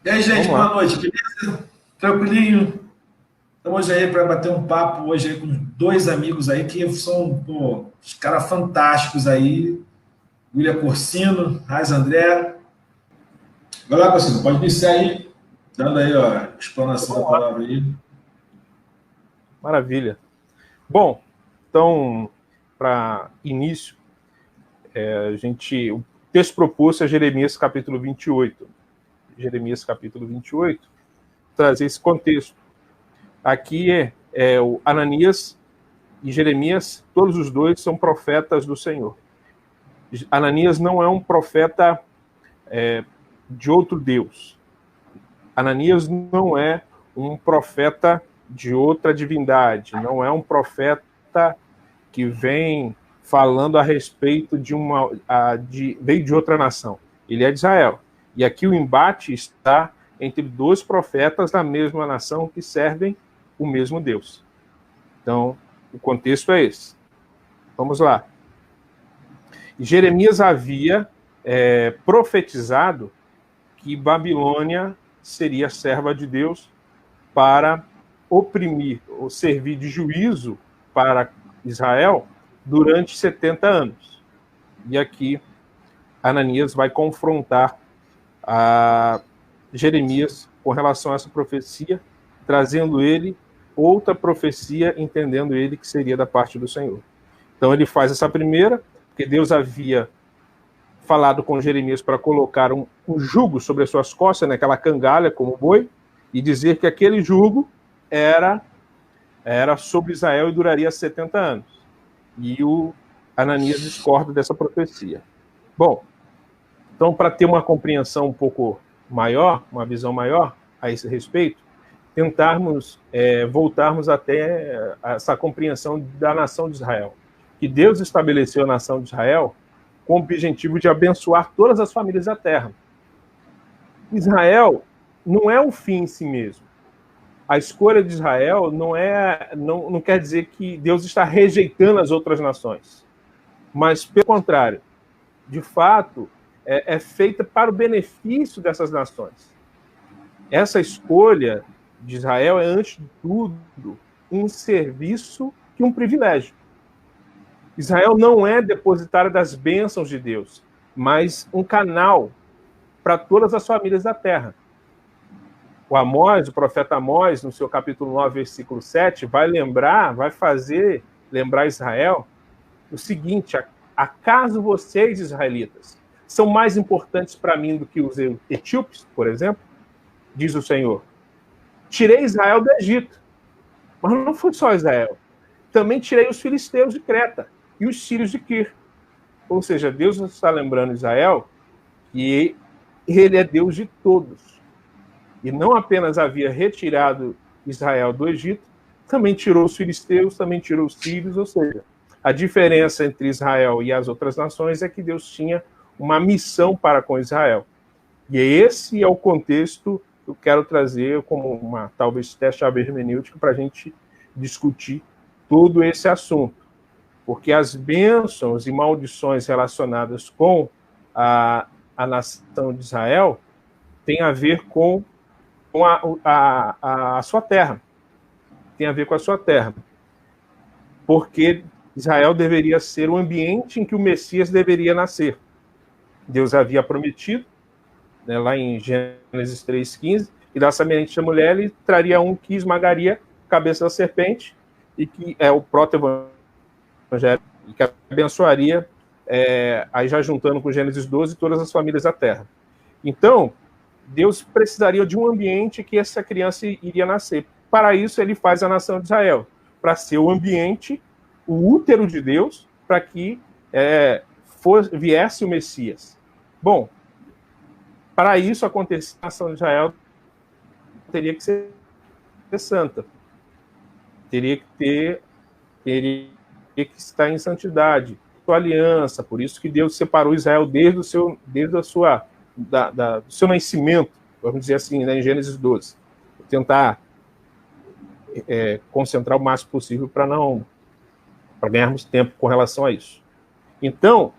E aí, gente, Vamos boa lá. noite, beleza? Tranquilinho? Estamos aí para bater um papo hoje aí com dois amigos aí que são, pô, os caras fantásticos aí. William Corsino, Raiz André. Vai lá, Corsino, pode iniciar aí, dando aí ó, a explanação da Vamos lá. palavra aí. Maravilha. Bom, então, para início, o texto proposto é Jeremias capítulo 28. Jeremias capítulo 28, trazer esse contexto. Aqui é o Ananias e Jeremias, todos os dois são profetas do Senhor. Ananias não é um profeta de outro Deus. Ananias não é um profeta de outra divindade, não é um profeta que vem falando a respeito veio de outra nação. Ele é de Israel. E aqui o embate está entre dois profetas da mesma nação que servem o mesmo Deus. Então, o contexto é esse. Vamos lá. Jeremias havia profetizado que Babilônia seria serva de Deus para oprimir ou servir de juízo para Israel durante 70 anos. E aqui Ananias vai confrontar a Jeremias com relação a essa profecia, trazendo ele outra profecia, entendendo ele que seria da parte do Senhor. Então ele faz essa primeira, porque Deus havia falado com Jeremias para colocar um jugo sobre as suas costas, naquela cangalha como boi, e dizer que aquele jugo era sobre Israel e duraria 70 anos. E o Ananias discorda dessa profecia. Bom, então, para ter uma compreensão um pouco maior, uma visão maior a esse respeito, tentarmos voltarmos até essa compreensão da nação de Israel. Que Deus estabeleceu a nação de Israel com o objetivo de abençoar todas as famílias da terra. Israel não é um fim em si mesmo. A escolha de Israel não quer dizer que Deus está rejeitando as outras nações. Mas, pelo contrário, de fato, é feita para o benefício dessas nações. Essa escolha de Israel é, antes de tudo, um serviço e um privilégio. Israel não é depositário das bênçãos de Deus, mas um canal para todas as famílias da terra. O profeta Amós, no seu capítulo 9, versículo 7, vai fazer lembrar Israel o seguinte: acaso vocês, israelitas, são mais importantes para mim do que os etíopes, por exemplo? Diz o Senhor. Tirei Israel do Egito, mas não foi só Israel. Também tirei os filisteus de Creta e os sírios de Quir. Ou seja, Deus está lembrando Israel que ele é Deus de todos. E não apenas havia retirado Israel do Egito, também tirou os filisteus, também tirou os sírios, ou seja, a diferença entre Israel e as outras nações é que Deus tinha uma missão para com Israel. E esse é o contexto que eu quero trazer como uma, talvez, teste-chave hermenêutico para a gente discutir todo esse assunto. Porque as bênçãos e maldições relacionadas com a nação de Israel têm a ver com a sua terra. Tem a ver com a sua terra. Porque Israel deveria ser o ambiente em que o Messias deveria nascer. Deus havia prometido, né, lá em Gênesis 3,15, e da semente da mulher ele traria um que esmagaria a cabeça da serpente, e que é o proto-evangelho, e que abençoaria, aí já juntando com Gênesis 12, todas as famílias da terra. Então, Deus precisaria de um ambiente que essa criança iria nascer. Para isso, ele faz a nação de Israel, para ser o ambiente, o útero de Deus, para que viesse o Messias. Bom, para isso acontecer, a nação de Israel teria que ser santa, teria que estar em santidade, sua aliança. Por isso que Deus separou Israel desde do seu nascimento, vamos dizer assim, né, em Gênesis 12. Vou tentar concentrar o máximo possível para ganharmos tempo com relação a isso. Então,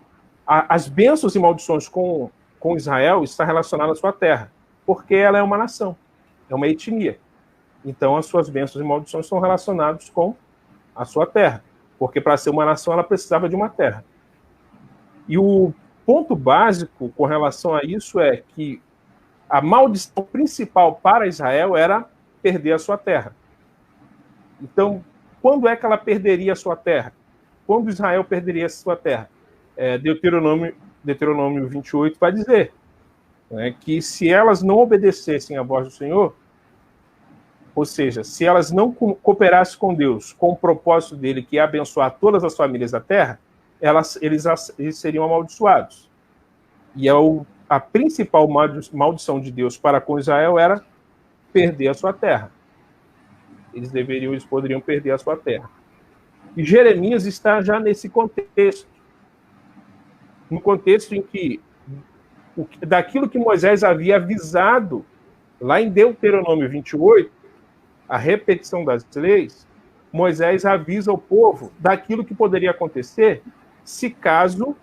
as bênçãos e maldições com Israel está relacionada à sua terra. porque ela é uma nação, é uma etnia. Então, as suas bênçãos e maldições são relacionadas com a sua terra, porque para ser uma nação ela precisava de uma terra. E o ponto básico com relação a isso é que a maldição principal para Israel era perder a sua terra. Então, quando é que ela perderia a sua terra? Quando Israel perderia a sua terra? Deuteronômio 28 vai dizer, né, que se elas não obedecessem à voz do Senhor, ou seja, se elas não cooperassem com Deus, com o propósito dele, que é abençoar todas as famílias da terra, eles seriam amaldiçoados. E a principal maldição de Deus para com Israel era perder a sua terra. Eles poderiam perder a sua terra. E Jeremias está já nesse contexto. No contexto em que daquilo que Moisés havia avisado lá em Deuteronômio 28, a repetição das leis, Moisés avisa o povo daquilo que poderia acontecer se caso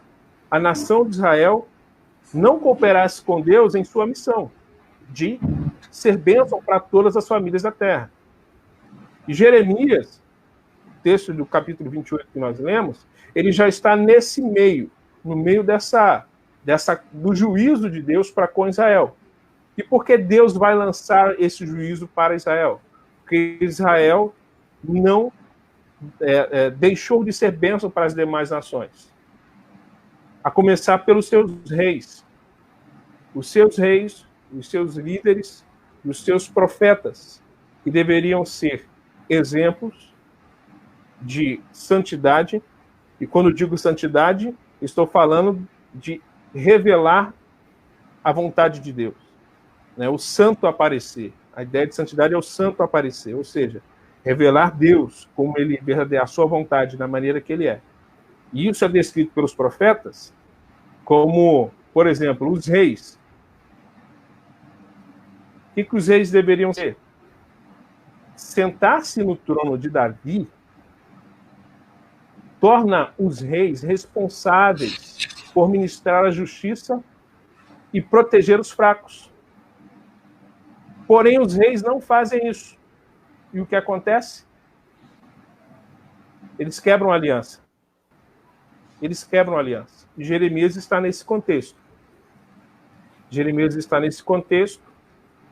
a nação de Israel não cooperasse com Deus em sua missão de ser bênção para todas as famílias da terra. E Jeremias, texto do capítulo 28 que nós lemos, ele já está nesse meio, no meio do juízo de Deus para com Israel. E por que Deus vai lançar esse juízo para Israel? Porque Israel não deixou de ser bênção para as demais nações. A começar pelos seus reis. Os seus reis, os seus líderes, os seus profetas, que deveriam ser exemplos de santidade. E quando digo santidade, estou falando de revelar a vontade de Deus, né? O santo aparecer. A ideia de santidade é o santo aparecer, ou seja, revelar Deus como ele é, a sua vontade, da maneira que ele é. E isso é descrito pelos profetas como, por exemplo, os reis. O que os reis deveriam ser? Sentar-se no trono de Davi torna os reis responsáveis por ministrar a justiça e proteger os fracos. Porém, os reis não fazem isso. E o que acontece? Eles quebram a aliança. Eles quebram a aliança. E Jeremias está nesse contexto. Jeremias está nesse contexto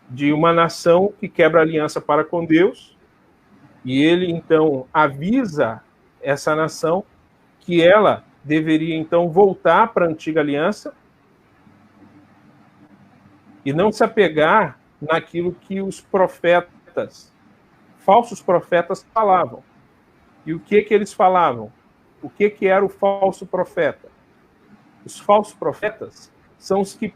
de uma nação que quebra a aliança para com Deus, e ele, então, avisa essa nação que ela deveria, então, voltar para a antiga aliança e não se apegar naquilo que os profetas, falsos profetas, falavam. E o que eles falavam? O que era o falso profeta? Os falsos profetas são os que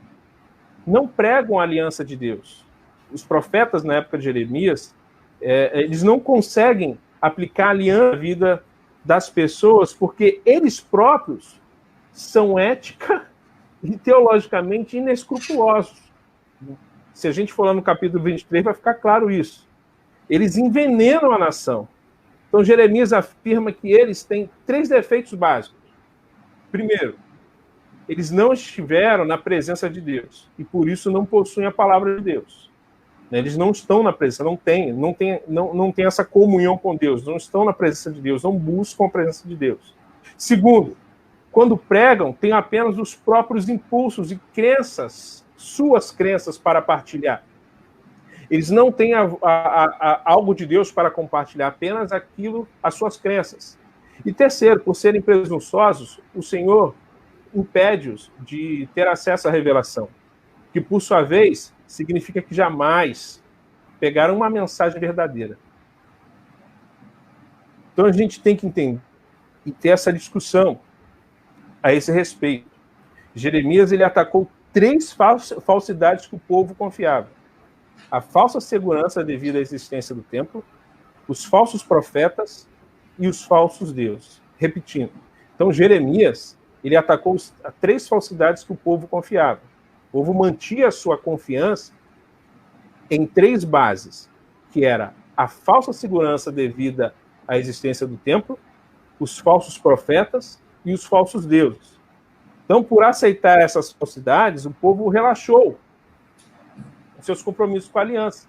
não pregam a aliança de Deus. Os profetas, na época de Jeremias, eles não conseguem aplicar a aliança na vida das pessoas porque eles próprios são ética e teologicamente inescrupulosos. Se a gente for lá no capítulo 23, vai ficar claro isso. Eles envenenam a nação. Então, Jeremias afirma que eles têm 3 defeitos básicos. Primeiro, eles não estiveram na presença de Deus e, por isso, não possuem a palavra de Deus. Eles não estão na presença, não tem essa comunhão com Deus, não estão na presença de Deus, não buscam a presença de Deus. Segundo, quando pregam, têm apenas os próprios impulsos e crenças, suas crenças para partilhar. Eles não têm algo de Deus para compartilhar, apenas as suas crenças. E terceiro, por serem presunçosos, o Senhor impede-os de ter acesso à revelação, que, por sua vez, significa que jamais pegaram uma mensagem verdadeira. Então a gente tem que entender e ter essa discussão a esse respeito. Jeremias ele atacou 3 falsidades que o povo confiava: a falsa segurança devido à existência do templo, os falsos profetas e os falsos deuses. Repetindo. Então Jeremias ele atacou 3 falsidades que o povo confiava. O povo mantinha a sua confiança em 3 bases, que era a falsa segurança devida à existência do templo, os falsos profetas e os falsos deuses. Então, por aceitar essas falsidades, o povo relaxou. seus compromissos com a aliança.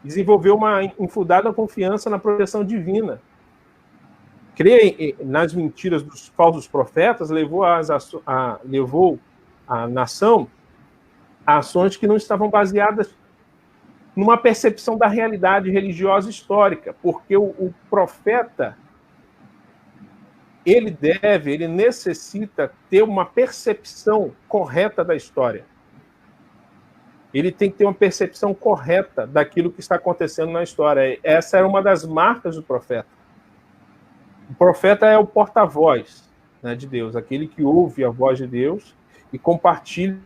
Desenvolveu uma infundada confiança na proteção divina. Crer nas mentiras dos falsos profetas levou a nação a ações que não estavam baseadas numa percepção da realidade religiosa histórica, porque o profeta ele necessita ter uma percepção correta da história. Ele tem que ter uma percepção correta daquilo que está acontecendo na história. Essa é uma das marcas do profeta. O profeta é o porta-voz, né, de Deus, aquele que ouve a voz de Deus e compartilha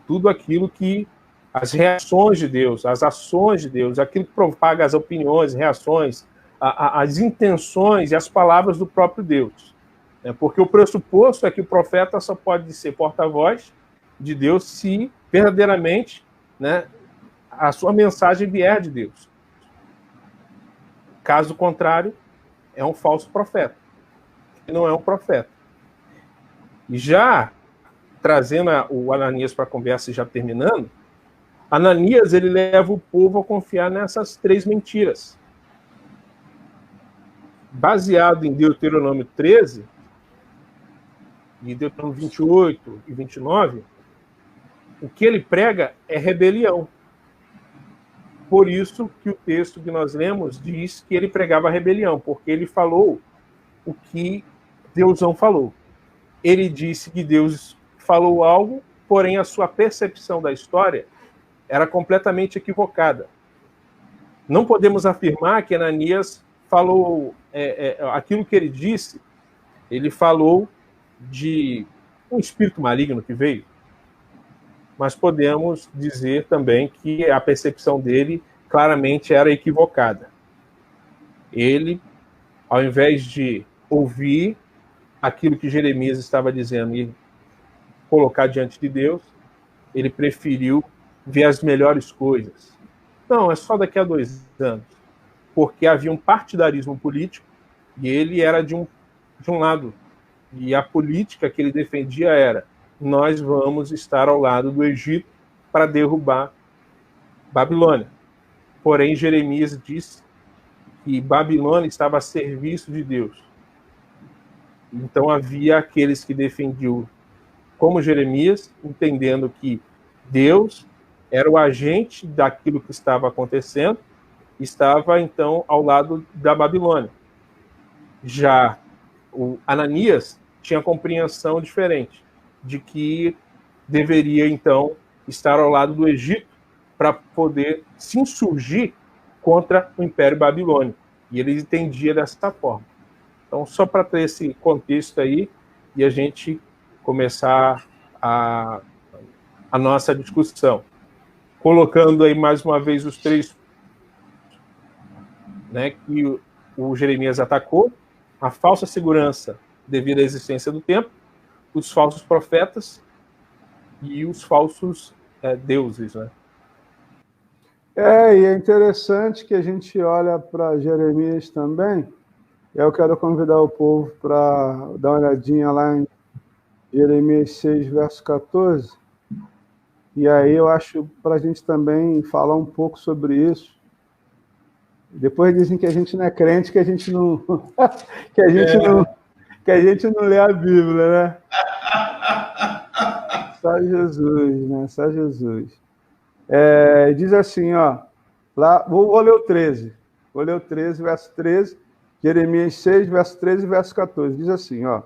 tudo aquilo que as reações de Deus, as ações de Deus, aquilo que propaga as opiniões, reações, as intenções e as palavras do próprio Deus. Porque o pressuposto é que o profeta só pode ser porta-voz de Deus se verdadeiramente, né, a sua mensagem vier de Deus. Caso contrário, é um falso profeta. E não é um profeta. E já trazendo o Ananias para a conversa e já terminando, Ananias ele leva o povo a confiar nessas 3 mentiras. Baseado em Deuteronômio 13, e Deuteronômio 28 e 29, o que ele prega é rebelião. Por isso que o texto que nós lemos diz que ele pregava rebelião, porque ele falou o que Deus não falou. Ele disse que Deus falou algo, porém a sua percepção da história era completamente equivocada. Não podemos afirmar que Ananias falou aquilo que ele disse, ele falou de um espírito maligno que veio, mas podemos dizer também que a percepção dele claramente era equivocada. Ele, ao invés de ouvir aquilo que Jeremias estava dizendo e colocar diante de Deus, ele preferiu ver as melhores coisas. Não, é só daqui a 2 anos. Porque havia um partidarismo político e ele era de um lado. E a política que ele defendia era: nós vamos estar ao lado do Egito para derrubar Babilônia. Porém, Jeremias disse que Babilônia estava a serviço de Deus. Então havia aqueles que defendiam, como Jeremias, entendendo que Deus era o agente daquilo que estava acontecendo, estava então ao lado da Babilônia. Já o Ananias tinha compreensão diferente, de que deveria então estar ao lado do Egito para poder se insurgir contra o Império Babilônico. E ele entendia dessa forma. Então, só para ter esse contexto aí e a gente começar a nossa discussão. Colocando aí mais uma vez os 3, né, que o Jeremias atacou: a falsa segurança devido à existência do templo, os falsos profetas e os falsos deuses, né? E é interessante que a gente olha para Jeremias também. Eu quero convidar o povo para dar uma olhadinha lá em Jeremias 6, verso 14. E aí eu acho para a gente também falar um pouco sobre isso. Depois dizem que a gente não é crente, que a gente não que a gente não lê a Bíblia, né? Só Jesus, né? Só Jesus. Diz assim, ó, lá, vou ler o 13. Vou ler o 13, verso 13, Jeremias 6, verso 13 e verso 14. Diz assim, ó: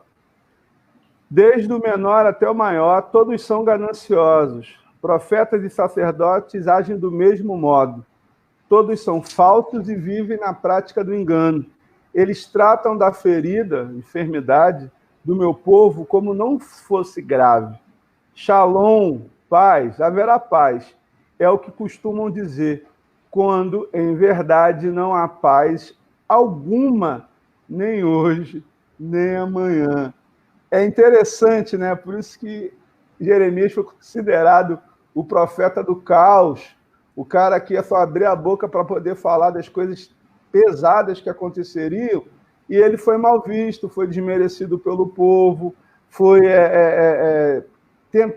desde o menor até o maior, todos são gananciosos. Profetas e sacerdotes agem do mesmo modo. Todos são falsos e vivem na prática do engano. Eles tratam da ferida, enfermidade, do meu povo como não fosse grave. Shalom, paz, haverá paz. É o que costumam dizer, quando, em verdade, não há paz alguma, nem hoje, nem amanhã. É interessante, né? Por isso que Jeremias foi considerado o profeta do caos, o cara que ia só abrir a boca para poder falar das coisas pesadas que aconteceriam, e ele foi mal visto, foi desmerecido pelo povo, foi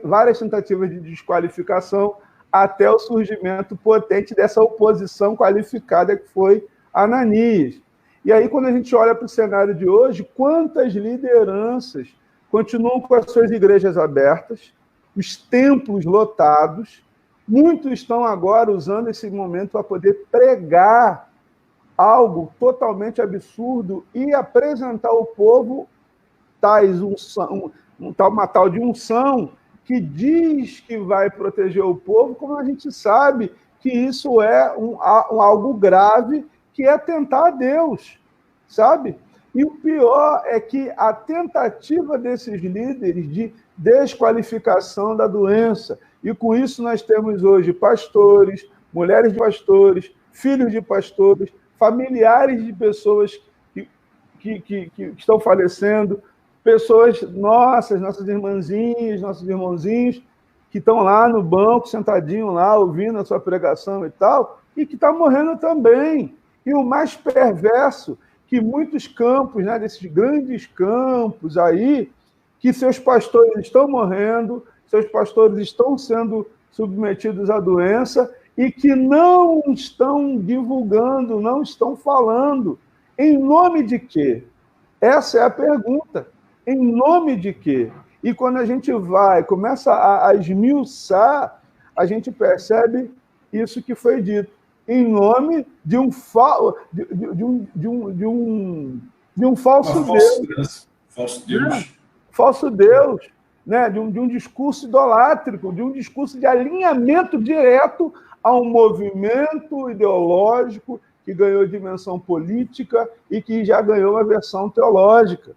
várias tentativas de desqualificação, até o surgimento potente dessa oposição qualificada que foi Ananias. E aí, quando a gente olha para o cenário de hoje, quantas lideranças continuam com as suas igrejas abertas, os templos lotados, muitos estão agora usando esse momento para poder pregar algo totalmente absurdo e apresentar ao povo uma tal de unção que diz que vai proteger o povo, como a gente sabe que isso é algo grave, que é tentar a Deus, sabe? E o pior é que a tentativa desses líderes de desqualificação da doença, e com isso nós temos hoje pastores, mulheres de pastores, filhos de pastores, familiares de pessoas que estão falecendo, pessoas nossas irmãzinhas, nossos irmãozinhos, que estão lá no banco, sentadinho lá, ouvindo a sua pregação e tal, e que estão morrendo também. E o mais perverso, que muitos campos, né, desses grandes campos aí, que seus pastores estão morrendo, seus pastores estão sendo submetidos à doença e que não estão divulgando, não estão falando. Em nome de quê? Essa é a pergunta. Em nome de quê? E quando a gente começa a esmiuçar, a gente percebe isso que foi dito. Em nome de um falso Deus. Falso Deus. Falso Deus, né? de um discurso idolátrico, de um discurso de alinhamento direto a um movimento ideológico que ganhou dimensão política e que já ganhou uma versão teológica.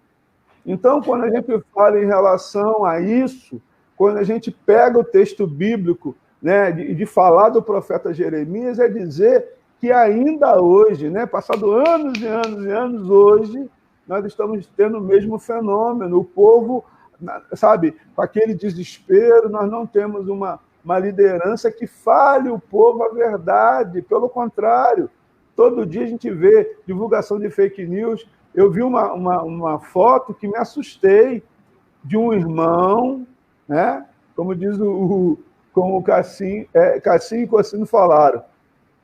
Então, quando a gente fala em relação a isso, quando a gente pega o texto bíblico, né, de falar do profeta Jeremias, é dizer que ainda hoje, né, passado anos e anos e anos, hoje, nós estamos tendo o mesmo fenômeno. O povo, sabe, com aquele desespero, nós não temos uma liderança que fale o povo a verdade. Pelo contrário, todo dia a gente vê divulgação de fake news. Eu vi uma foto que me assustei, de um irmão, né? Como diz como o Cassim e Cocino falaram.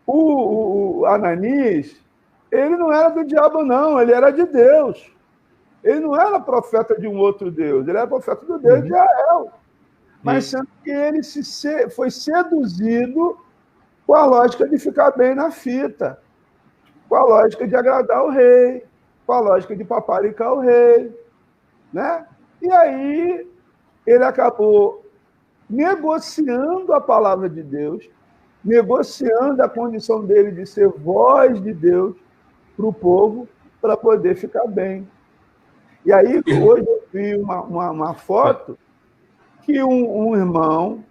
O Ananias, ele não era do diabo, não, ele era de Deus. Ele não era profeta de um outro Deus, ele era profeta do Deus de Israel. Mas sendo que ele foi seduzido com a lógica de ficar bem na fita, com a lógica de agradar o rei, com a lógica de paparicar o rei, né? E aí ele acabou negociando a palavra de Deus, negociando a condição dele de ser voz de Deus para o povo, para poder ficar bem. E aí, hoje eu vi uma foto que um irmão,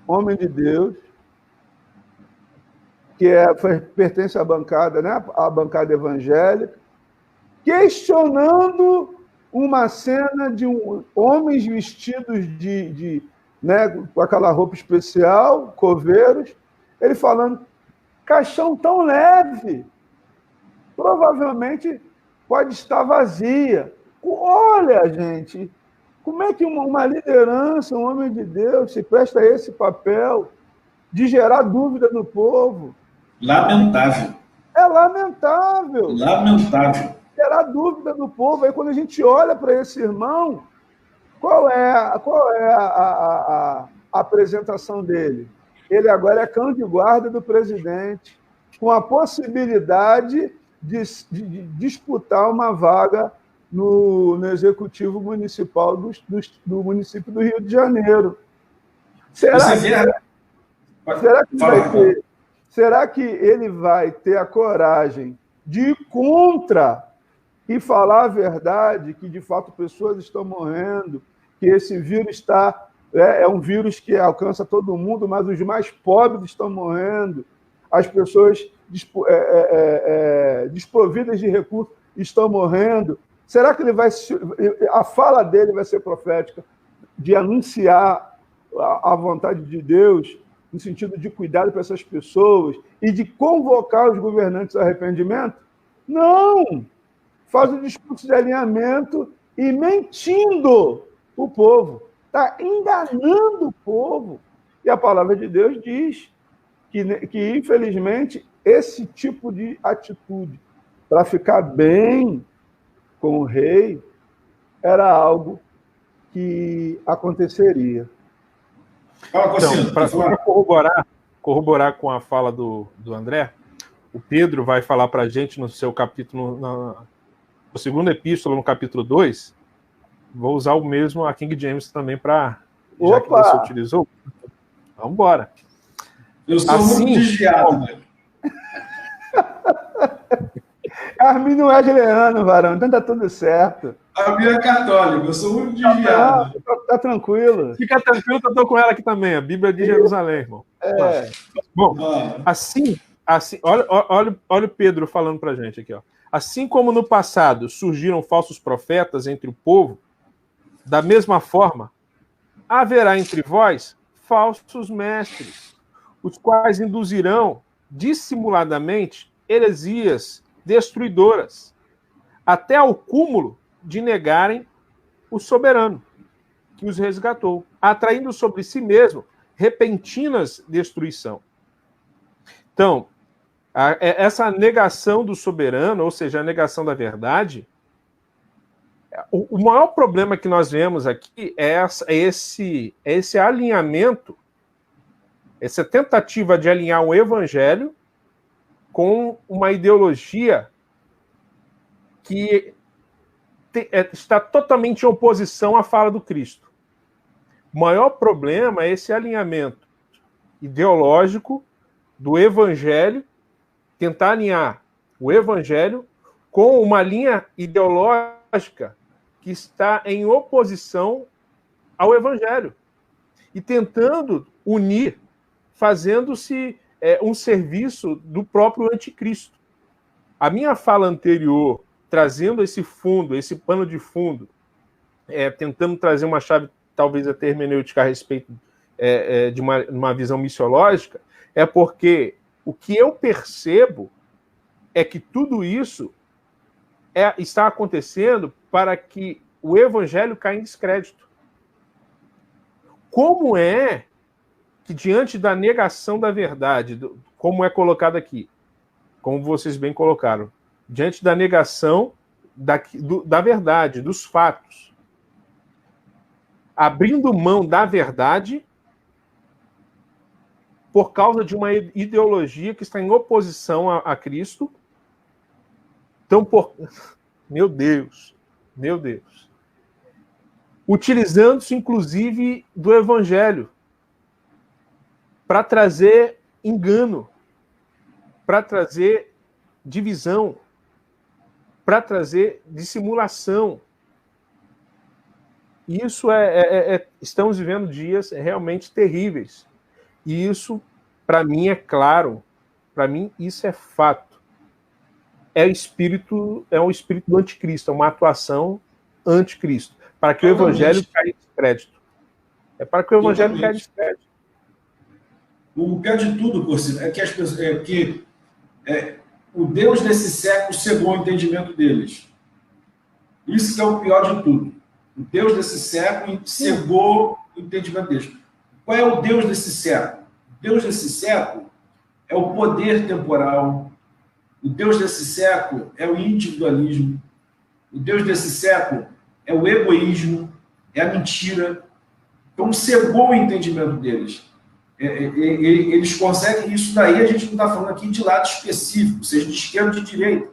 homem de Deus, que pertence à bancada, né, à bancada evangélica, questionando uma cena de homens vestidos né, com aquela roupa especial, coveiros, ele falando, caixão tão leve, provavelmente pode estar vazia. Olha, gente, como é que uma liderança, um homem de Deus, se presta a esse papel de gerar dúvida no povo? Lamentável. É lamentável. Lamentável. Gerar dúvida no povo. Aí, quando a gente olha para esse irmão, qual é a apresentação dele? Ele agora é cão de guarda do presidente, com a possibilidade de disputar uma vaga no Executivo Municipal do município do Rio de Janeiro. Será que ele vai ter a coragem de ir contra e falar a verdade, que de fato pessoas estão morrendo, que esse vírus é um vírus que alcança todo mundo, mas os mais pobres estão morrendo, as pessoas desprovidas de recursos estão morrendo? Será que a fala dele vai ser profética, de anunciar a vontade de Deus, no sentido de cuidado para essas pessoas e de convocar os governantes ao arrependimento? Não! Faz um discurso de alinhamento e mentindo o povo. Está enganando o povo. E a palavra de Deus diz que infelizmente, esse tipo de atitude, para ficar bem com o rei, era algo que aconteceria. Então, para corroborar com a fala do André, o Pedro vai falar para a gente no seu capítulo, no segundo epístola, no capítulo 2, vou usar o mesmo, a King James também, já que você utilizou. Vamos embora. Eu sou muito desviado, né? Armin não é geleano, varão, então tá tudo certo. A minha é católica, eu sou muito desviado. Tá tranquilo. Fica tranquilo que eu tô com ela aqui também, a Bíblia de Jerusalém, irmão. Bom, assim, olha o Pedro falando pra gente aqui, ó. Assim como no passado surgiram falsos profetas entre o povo, da mesma forma, haverá entre vós falsos mestres, os quais induzirão dissimuladamente heresias destruidoras, até ao cúmulo de negarem o soberano que os resgatou, atraindo sobre si mesmo repentinas destruição. Então, essa negação do soberano, ou seja, a negação da verdade, o maior problema que nós vemos aqui é esse alinhamento, essa tentativa de alinhar o evangelho com uma ideologia que está totalmente em oposição à fala do Cristo. O maior problema é esse alinhamento ideológico do evangelho, tentar alinhar o evangelho com uma linha ideológica que está em oposição ao evangelho e tentando unir, fazendo-se um serviço do próprio anticristo. A minha fala anterior, trazendo esse fundo, esse pano de fundo, tentando trazer uma chave, talvez até hermenêutica a respeito de uma visão missiológica, é porque o que eu percebo é que tudo isso está acontecendo para que o evangelho caia em descrédito. Como é que, diante da negação da verdade, como é colocado aqui, como vocês bem colocaram, diante da negação da verdade, dos fatos, abrindo mão da verdade por causa de uma ideologia que está em oposição a Cristo. Então, meu Deus, utilizando-se, inclusive, do evangelho para trazer engano, para trazer divisão, para trazer dissimulação. Isso estamos vivendo dias realmente terríveis. E isso, para mim, é claro. Para mim, isso é fato. É o espírito do anticristo, é uma atuação anticristo, para que o evangelho caia em descrédito. É para que o evangelho caia em descrédito. O pior de tudo, Corsino, é que as pessoas, o Deus desse século cegou o entendimento deles. Isso que é o pior de tudo. O Deus desse século cegou o entendimento deles. Qual é o Deus desse século? O Deus desse século é o poder temporal. O Deus desse século é o individualismo. O Deus desse século é o egoísmo, é a mentira. Então, cegou o entendimento deles. Eles conseguem isso daí, a gente não está falando aqui de lado específico, seja de esquerda ou de direita.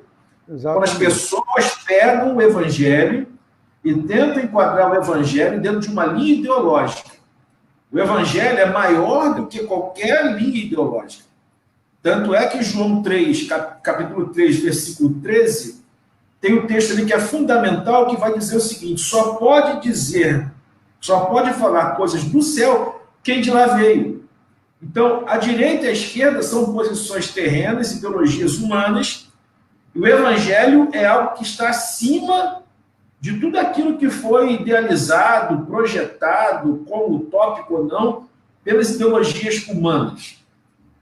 Exatamente. Quando as pessoas pegam o evangelho e tentam enquadrar o evangelho dentro de uma linha ideológica. O evangelho é maior do que qualquer linha ideológica. Tanto é que João 3, capítulo 3, versículo 13, tem um texto ali que é fundamental, que vai dizer o seguinte: só pode falar coisas do céu quem de lá veio. Então, a direita e a esquerda são posições terrenas, ideologias humanas, e o evangelho é algo que está acima de tudo aquilo que foi idealizado, projetado, como utópico ou não, pelas ideologias humanas.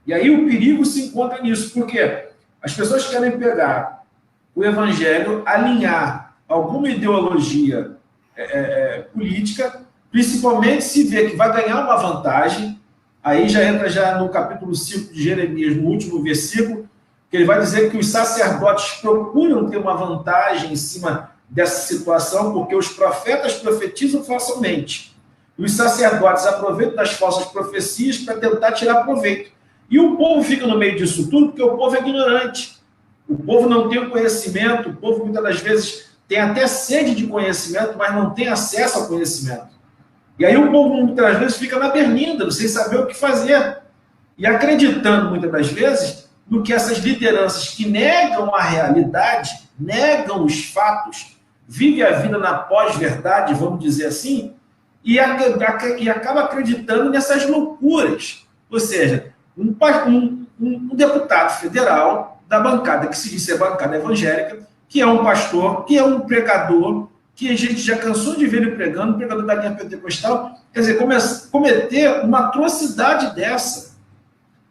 E aí o perigo se encontra nisso, porque as pessoas querem pegar o evangelho, alinhar alguma ideologia política, principalmente se vê que vai ganhar uma vantagem, aí já entra já no capítulo 5 de Jeremias, no último versículo, que ele vai dizer que os sacerdotes procuram ter uma vantagem em cima dessa situação, porque os profetas profetizam falsamente. E os sacerdotes aproveitam das falsas profecias para tentar tirar proveito. E o povo fica no meio disso tudo porque o povo é ignorante. O povo não tem o conhecimento, o povo muitas das vezes tem até sede de conhecimento, mas não tem acesso ao conhecimento. E aí o povo muitas das vezes fica na berlinda, sem saber o que fazer. E acreditando muitas das vezes no que essas lideranças que negam a realidade, negam os fatos, vivem a vida na pós-verdade, vamos dizer assim, e acaba acreditando nessas loucuras. Ou seja, um deputado federal da bancada, que se diz ser bancada evangélica, que é um pastor, que é um pregador, que a gente já cansou de ver ele pregando, pregador da linha pentecostal, quer dizer, cometer uma atrocidade dessa.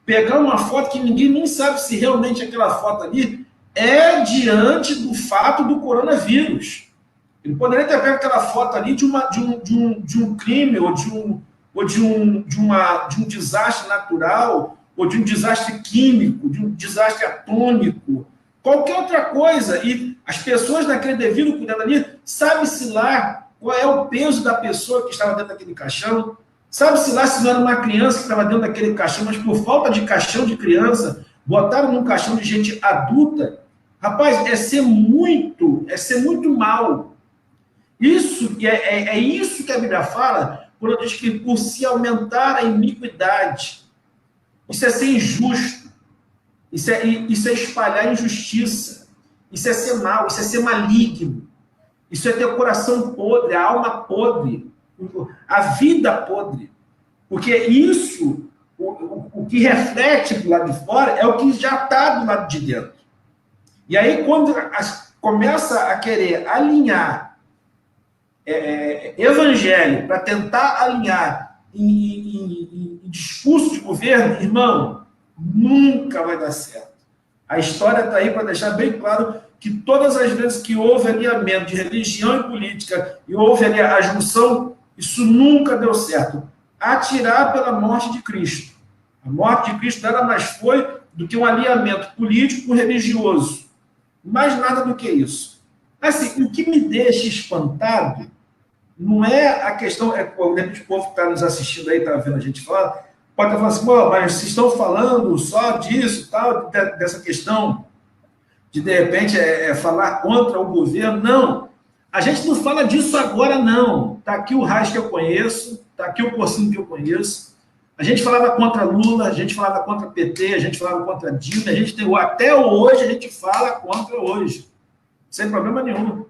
Pegar uma foto que ninguém nem sabe se realmente aquela foto ali é diante do fato do coronavírus. Ele poderia ter pego aquela foto ali de um crime, ou de um desastre natural, ou de um desastre químico, de um desastre atômico, qualquer outra coisa. E as pessoas naquele devido cuidado ali, sabe-se lá qual é o peso da pessoa que estava dentro daquele caixão, sabe-se lá se não era uma criança que estava dentro daquele caixão, mas por falta de caixão de criança, botaram num caixão de gente adulta. Rapaz, é ser muito mal. Isso é isso que a Bíblia fala quando diz que por se aumentar a iniquidade, isso é ser injusto, isso é espalhar injustiça, isso é ser mal, isso é ser maligno, isso é ter o coração podre, a alma podre, a vida podre, porque isso, o que reflete do lado de fora é o que já está do lado de dentro. E aí, quando começa a querer alinhar evangelho para tentar alinhar em discurso de governo, irmão, nunca vai dar certo. A história está aí para deixar bem claro que todas as vezes que houve alinhamento de religião e política e houve ali a junção, isso nunca deu certo. Atirar pela morte de Cristo. A morte de Cristo nada mais foi do que um alinhamento político-religioso. Mais nada do que isso. Assim, o que me deixa espantado não é a questão, o povo que está nos assistindo aí, está vendo a gente falar, pode estar falando assim, pô, mas vocês estão falando só disso, tal, dessa questão de repente, falar contra o governo. Não, a gente não fala disso agora, não. Está aqui o Reis que eu conheço, está aqui o Porcino que eu conheço. A gente falava contra Lula, a gente falava contra PT, a gente falava contra Dilma, até hoje a gente fala contra hoje, sem problema nenhum.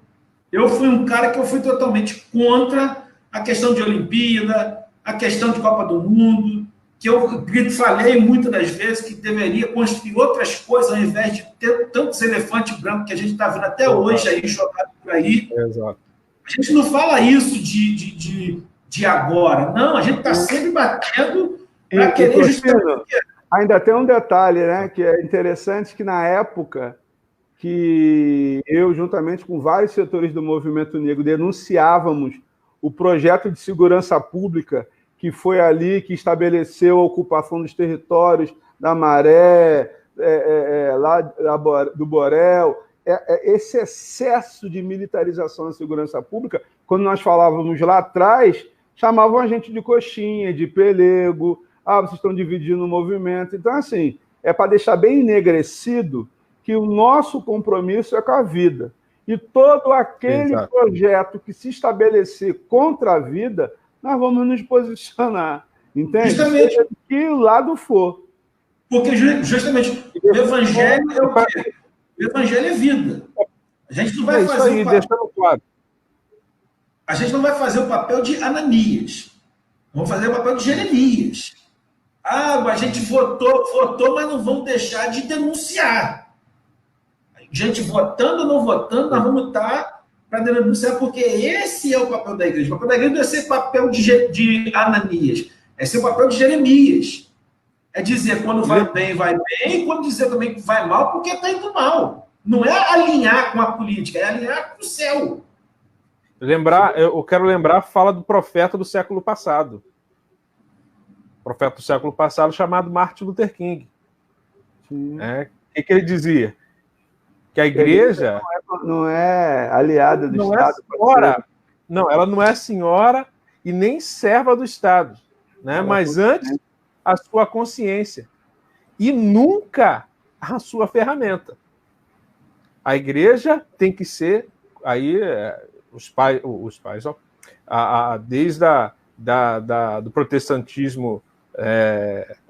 Eu fui um cara que eu fui totalmente contra a questão de Olimpíada, a questão de Copa do Mundo, que eu falei muitas das vezes que deveria construir outras coisas ao invés de ter tantos elefantes brancos que a gente está vendo até hoje aí jogado por aí. Exato. A gente não fala isso de agora, não, a gente está sempre batendo para querer justamente... Ainda tem um detalhe, né, que é interessante, que na época que eu, juntamente com vários setores do movimento negro, denunciávamos o projeto de segurança pública, que foi ali que estabeleceu a ocupação dos territórios da Maré, lá do Borel, esse excesso de militarização da segurança pública, quando nós falávamos lá atrás, chamavam a gente de coxinha, de pelego, vocês estão dividindo o movimento. Então, assim, é para deixar bem enegrecido que o nosso compromisso é com a vida. E todo aquele projeto que se estabelecer contra a vida, nós vamos nos posicionar. Entende? Justamente. Seja de que lado for. Porque, justamente, o evangelho é o quê? O evangelho é vida. A gente não vai fazer isso aí, deixando claro. A gente não vai fazer o papel de Ananias. Vamos fazer o papel de Jeremias. A gente votou, mas não vamos deixar de denunciar. Gente, votando ou não votando, nós vamos estar para denunciar, porque esse é o papel da igreja. O papel da igreja não é ser papel de Ananias, é ser o papel de Jeremias. É dizer quando vai bem, e quando dizer também que vai mal, porque está indo mal. Não é alinhar com a política, é alinhar com o céu. Eu quero lembrar a fala do profeta do século passado. profeta do século passado, chamado Martin Luther King. O que ele dizia? Que a igreja não é aliada do Estado. Não, ela não é senhora e nem serva do Estado, né? Mas antes, a sua consciência. E nunca a sua ferramenta. A igreja tem que ser, aí os pais, ó, desde do protestantismo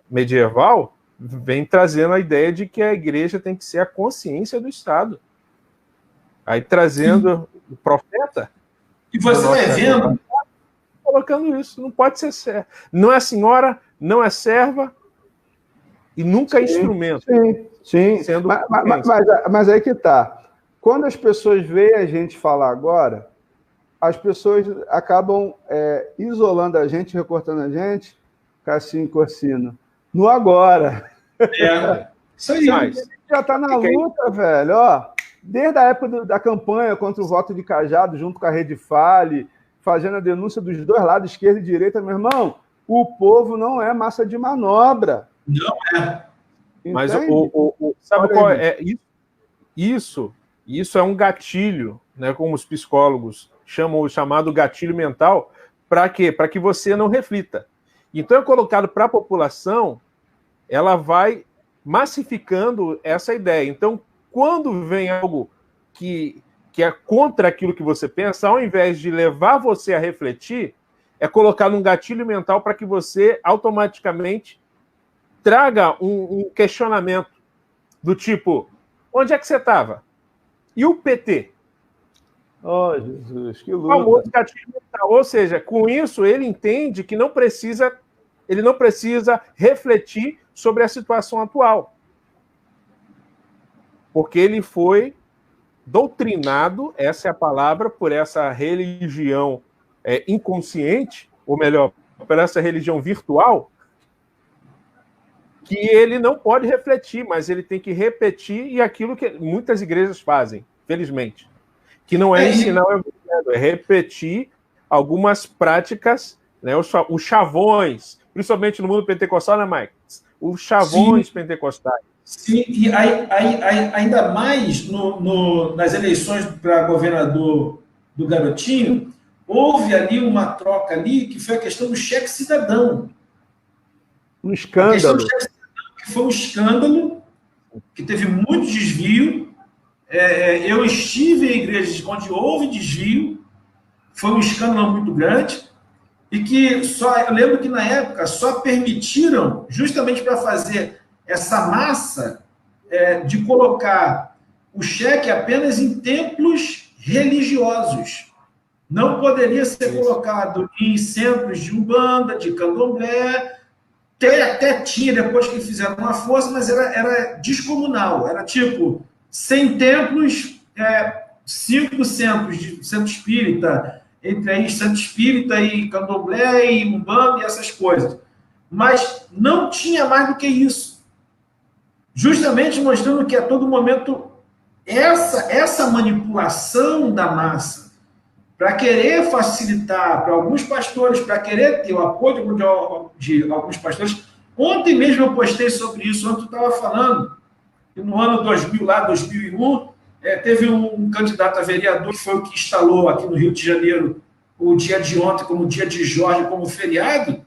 medieval, vem trazendo a ideia de que a igreja tem que ser a consciência do Estado. Aí trazendo o profeta. E você vai vendo. Colocando isso, não pode ser. Não é senhora, não é serva e nunca é instrumento. Sim. Mas aí que tá. Quando as pessoas veem a gente falar agora, as pessoas acabam isolando a gente, recortando a gente, Cassinho Corsino, no agora. Isso aí. A gente já está na luta, velho. Ó, desde a época da campanha contra o voto de Cajado, junto com a Rede Fale, fazendo a denúncia dos dois lados, esquerda e direita, meu irmão, o povo não é massa de manobra. Não é. Mas sabe qual é? Isso é um gatilho, né, como os psicólogos chamam, o chamado gatilho mental, para quê? Para que você não reflita. Então é colocado para a população, ela vai massificando essa ideia. Então, quando vem algo que é contra aquilo que você pensa, ao invés de levar você a refletir, é colocar um gatilho mental para que você automaticamente traga um questionamento do tipo, onde é que você estava? E o PT? Oh, Jesus, que luta. Famoso gatilho mental. Ou seja, com isso ele entende que ele não precisa refletir sobre a situação atual. Porque ele foi doutrinado, essa é a palavra, por essa religião inconsciente, ou melhor, por essa religião virtual, que ele não pode refletir, mas ele tem que repetir, e aquilo que muitas igrejas fazem, felizmente, que não é ensinar o evangelho, é repetir algumas práticas, né, os chavões, principalmente no mundo pentecostal, né, Mike? Os chavões pentecostais. Sim, e ainda mais nas eleições para governador do Garotinho, houve ali uma troca ali, que foi a questão do cheque cidadão. Um escândalo. A questão do cheque cidadão, que foi um escândalo, que teve muito desvio. Eu estive em igrejas onde houve desvio, foi um escândalo muito grande, e que eu lembro que na época só permitiram, justamente para fazer essa massa de colocar o cheque apenas em templos religiosos. Não poderia ser colocado em centros de umbanda, de candomblé, até tinha depois que fizeram uma força, mas era descomunal, era tipo 100 templos, 5 centros de centro espírita, entre aí centro espírita e candomblé e umbanda e essas coisas. Mas não tinha mais do que isso. Justamente mostrando que a todo momento essa manipulação da massa para querer facilitar para alguns pastores, para querer ter o apoio de alguns pastores. Ontem mesmo eu postei sobre isso, ontem eu estava falando que no ano 2000, lá 2001, teve um candidato a vereador, que foi o que instalou aqui no Rio de Janeiro o dia de ontem como dia de Jorge, como feriado,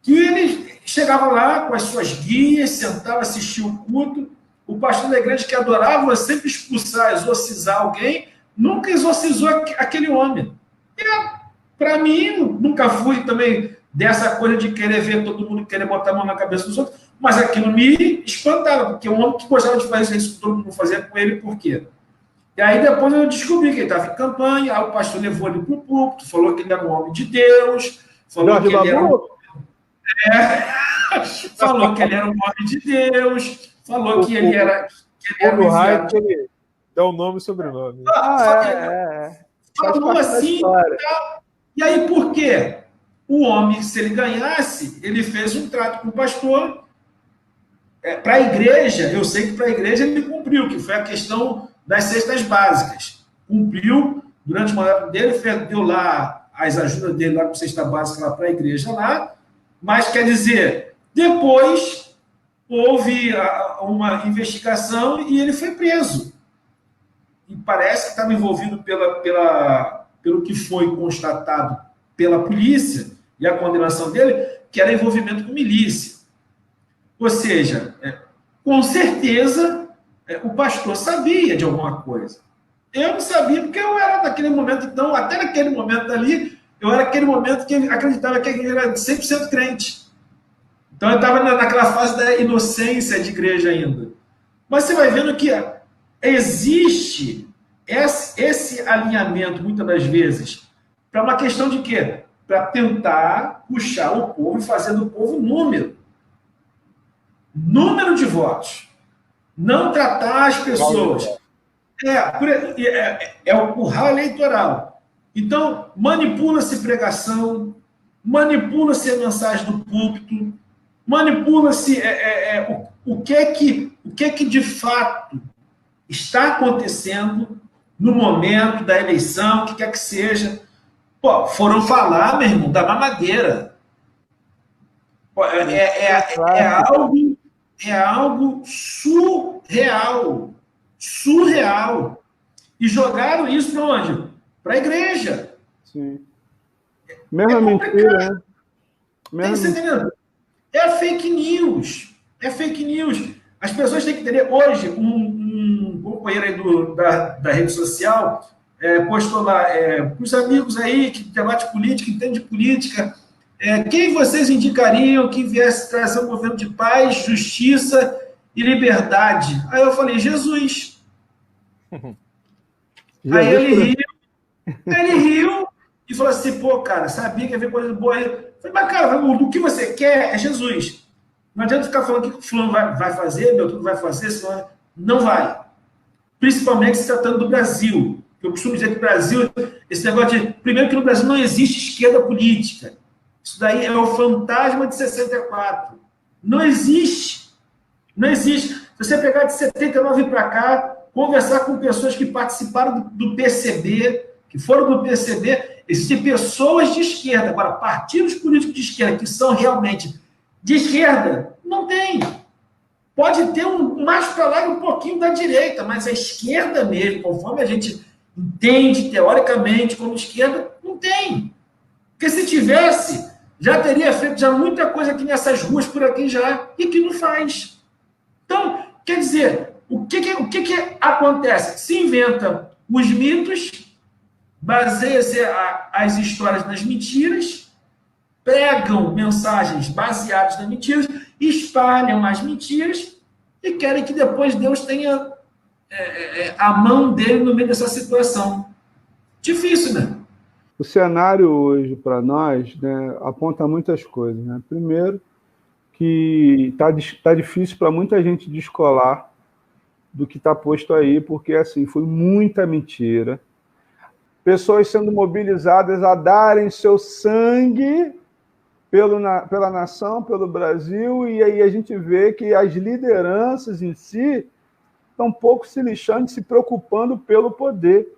que ele chegava lá com as suas guias, sentava, assistia o culto. O pastor da igreja, que adorava sempre expulsar, exorcizar alguém, nunca exorcizou aquele homem. Para mim, nunca fui também dessa coisa de querer ver todo mundo, querer botar a mão na cabeça dos outros, mas aquilo me espantava, porque um homem que gostava de fazer isso que todo mundo fazia com ele, por quê? E aí depois eu descobri que ele estava em campanha, aí o pastor levou ele para o púlpito, falou que ele era um homem de Deus, falou que ele era falou que ele era um homem de Deus, falou que ele era o raio que ele dá o nome e sobrenome. Falou assim, e aí por quê? O homem, se ele ganhasse, ele fez um trato com o pastor. Para a igreja, eu sei que para a igreja ele cumpriu, que foi a questão das cestas básicas. Cumpriu, durante o mandato dele, deu lá as ajudas dele lá com cesta básica lá para a igreja lá, Mas, quer dizer, depois houve uma investigação e ele foi preso. E parece que estava envolvido pelo que foi constatado pela polícia e a condenação dele, que era envolvimento com milícia. Ou seja, com certeza, o pastor sabia de alguma coisa. Eu não sabia, porque eu era naquele momento, então, até naquele momento ali, eu era aquele momento que acreditava que ele era 100% crente. Então, eu estava naquela fase da inocência de igreja ainda. Mas você vai vendo que existe esse alinhamento, muitas das vezes, para uma questão de quê? Para tentar puxar o povo e fazer do povo número. Número de votos. Não tratar as pessoas. É o curral eleitoral. Então, manipula-se pregação, manipula-se a mensagem do púlpito, manipula-se o que é que de fato está acontecendo no momento da eleição, o que quer que seja. Pô, foram falar, meu irmão, da mamadeira. Pô, é algo surreal. Surreal. E jogaram isso para onde? Para a igreja. Sim. Mesma mentira, né? Você entendendo? É fake news. É fake news. As pessoas têm que entender. Hoje, um companheiro aí da rede social postou lá, para os amigos aí que debate política, entende política, quem vocês indicariam que viesse trazer um governo de paz, justiça e liberdade? Aí eu falei, Jesus. Aí ele riu e falou assim, pô, cara, sabia que ia ver coisa boa aí. Eu falei, mas cara, o que você quer é Jesus. Não adianta ficar falando o que o fulano vai fazer, Beltrano vai fazer, senão não vai. Principalmente se tratando do Brasil. Eu costumo dizer que o Brasil, esse negócio de... Primeiro que no Brasil não existe esquerda política. Isso daí é o fantasma de 64. Não existe. Não existe. Se você pegar de 79 para cá, conversar com pessoas que participaram do PCB, que foram do PCB, existem pessoas de esquerda. Agora, partidos políticos de esquerda que são realmente de esquerda, não tem. Pode ter um mais para lá e um pouquinho da direita, mas a esquerda mesmo, conforme a gente entende teoricamente como esquerda, não tem. Porque se tivesse, já teria feito já muita coisa aqui nessas ruas por aqui já, e que não faz. Então, quer dizer, o que acontece? Se inventa os mitos, baseia-se as histórias nas mentiras, pregam mensagens baseadas nas mentiras, espalham as mentiras e querem que depois Deus tenha a mão dele no meio dessa situação. Difícil, né? O cenário hoje, para nós, né, aponta muitas coisas. Né? Primeiro, que tá difícil para muita gente descolar do que está posto aí, porque assim, foi muita mentira. Pessoas sendo mobilizadas a darem seu sangue pela nação, pelo Brasil, e aí a gente vê que as lideranças em si estão pouco se lixando, se preocupando pelo poder.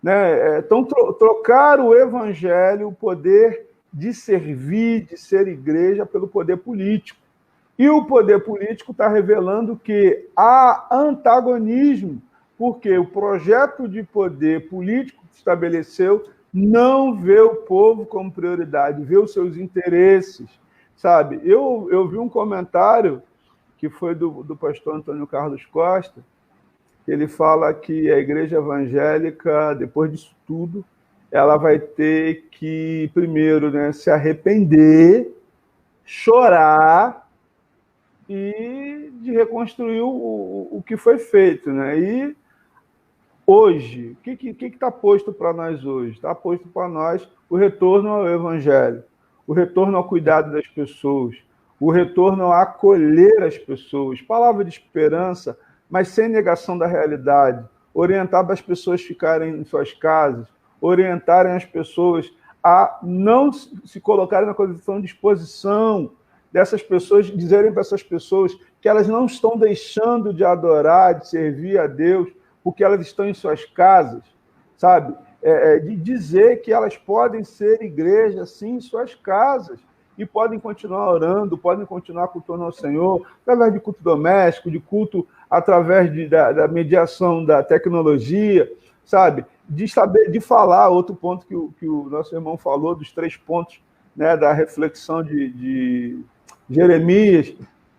Né? Então, trocar o evangelho, o poder de servir, de ser igreja, pelo poder político. E o poder político está revelando que há antagonismo, porque o projeto de poder político que se estabeleceu não vê o povo como prioridade, vê os seus interesses, sabe? Eu vi um comentário que foi do pastor Antônio Carlos Costa, ele fala que a igreja evangélica, depois disso tudo, ela vai ter que, primeiro, né, se arrepender, chorar e de reconstruir o que foi feito. Né? E hoje, o que está posto para nós hoje? Está posto para nós o retorno ao evangelho, o retorno ao cuidado das pessoas, o retorno a acolher as pessoas, palavra de esperança, mas sem negação da realidade, orientar para as pessoas ficarem em suas casas, orientarem as pessoas a não se colocarem na condição de exposição dessas pessoas, dizerem para essas pessoas que elas não estão deixando de adorar, de servir a Deus, porque elas estão em suas casas, sabe? De dizer que elas podem ser igreja, sim, em suas casas, e podem continuar orando, podem continuar cultuando ao Senhor, através de culto doméstico, de culto através da mediação da tecnologia, sabe? De falar, outro ponto que o nosso irmão falou, dos 3 pontos, né, da reflexão de Jeremias,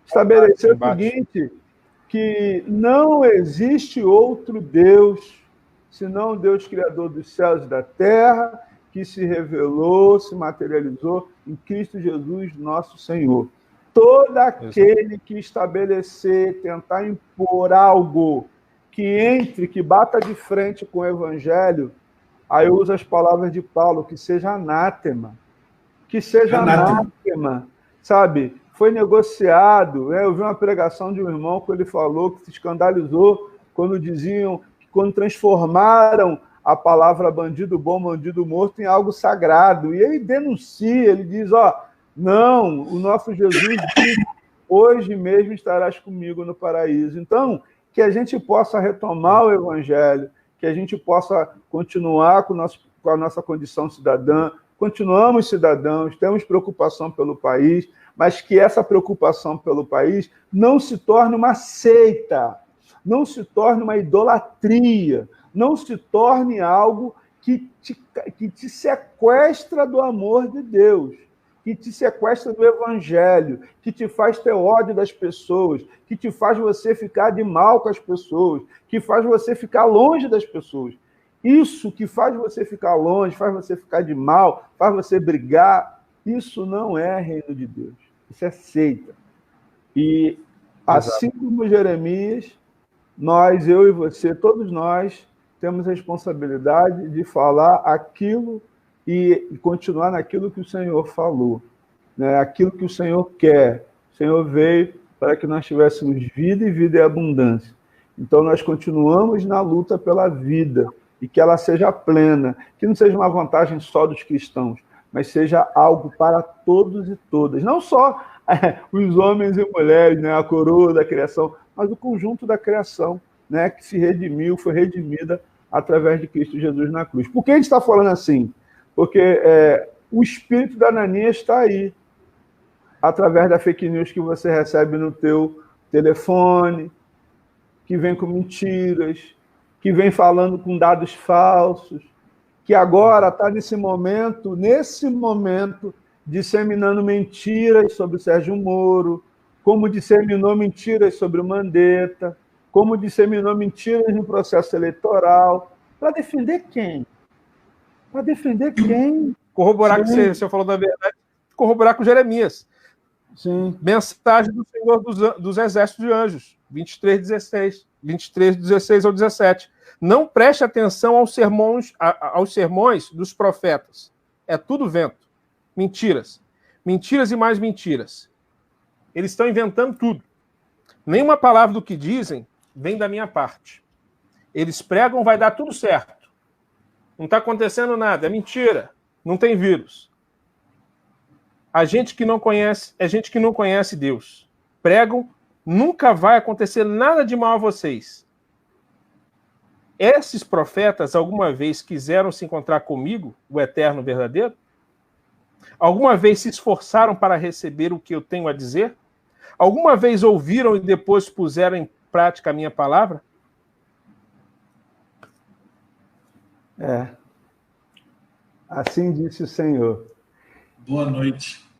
estabelecer o seguinte, que não existe outro Deus, senão o Deus criador dos céus e da terra, que se revelou, se materializou em Cristo Jesus, nosso Senhor. Todo aquele que estabelecer, tentar impor algo que entre, que bata de frente com o Evangelho, aí eu uso as palavras de Paulo, que seja anátema. Que seja anátema, sabe? Foi negociado. Eu vi uma pregação de um irmão que ele falou que se escandalizou quando diziam, quando transformaram a palavra bandido bom, bandido morto em algo sagrado. E ele denuncia, ele diz, não, o nosso Jesus diz, hoje mesmo estarás comigo no paraíso. Então, que a gente possa retomar o Evangelho, que a gente possa continuar com a nossa condição cidadã. Continuamos cidadãos, temos preocupação pelo país, mas que essa preocupação pelo país não se torne uma seita, não se torne uma idolatria, não se torne algo que te sequestra do amor de Deus, que te sequestra do Evangelho, que te faz ter ódio das pessoas, que te faz você ficar de mal com as pessoas, que faz você ficar longe das pessoas. Isso que faz você ficar longe, faz você ficar de mal, faz você brigar, isso não é reino de Deus. Isso é seita. E assim como Jeremias, nós, eu e você, todos nós, temos a responsabilidade de falar aquilo e continuar naquilo que o Senhor falou, né? Aquilo que o Senhor quer. O Senhor veio para que nós tivéssemos vida e vida em abundância. Então, nós continuamos na luta pela vida, e que ela seja plena, que não seja uma vantagem só dos cristãos, mas seja algo para todos e todas. Não só os homens e mulheres, né, a coroa da criação, mas o conjunto da criação, né, que se redimiu, foi redimida através de Cristo Jesus na cruz. Por que a gente está falando assim? Porque o espírito da Ananias está aí, através da fake news que você recebe no teu telefone, que vem com mentiras, que vem falando com dados falsos, que agora está nesse momento, disseminando mentiras sobre o Sérgio Moro, como disseminou mentiras sobre o Mandetta, como disseminou mentiras no processo eleitoral. Para defender quem? Para defender quem? Corroborar que você falou da verdade, corroborar com Jeremias. Sim. Mensagem do Senhor dos Exércitos de Anjos, 23:16 ao 17. Não preste atenção aos sermões dos profetas. É tudo vento. Mentiras. Mentiras e mais mentiras. Eles estão inventando tudo. Nenhuma palavra do que dizem vem da minha parte. Eles pregam, vai dar tudo certo. Não está acontecendo nada, é mentira. Não tem vírus. A gente que não conhece, é gente que não conhece Deus. Pregam, nunca vai acontecer nada de mal a vocês. Esses profetas alguma vez quiseram se encontrar comigo, o eterno verdadeiro? Alguma vez se esforçaram para receber o que eu tenho a dizer? Alguma vez ouviram e depois puseram em prática a minha palavra? Assim disse o Senhor. Boa noite.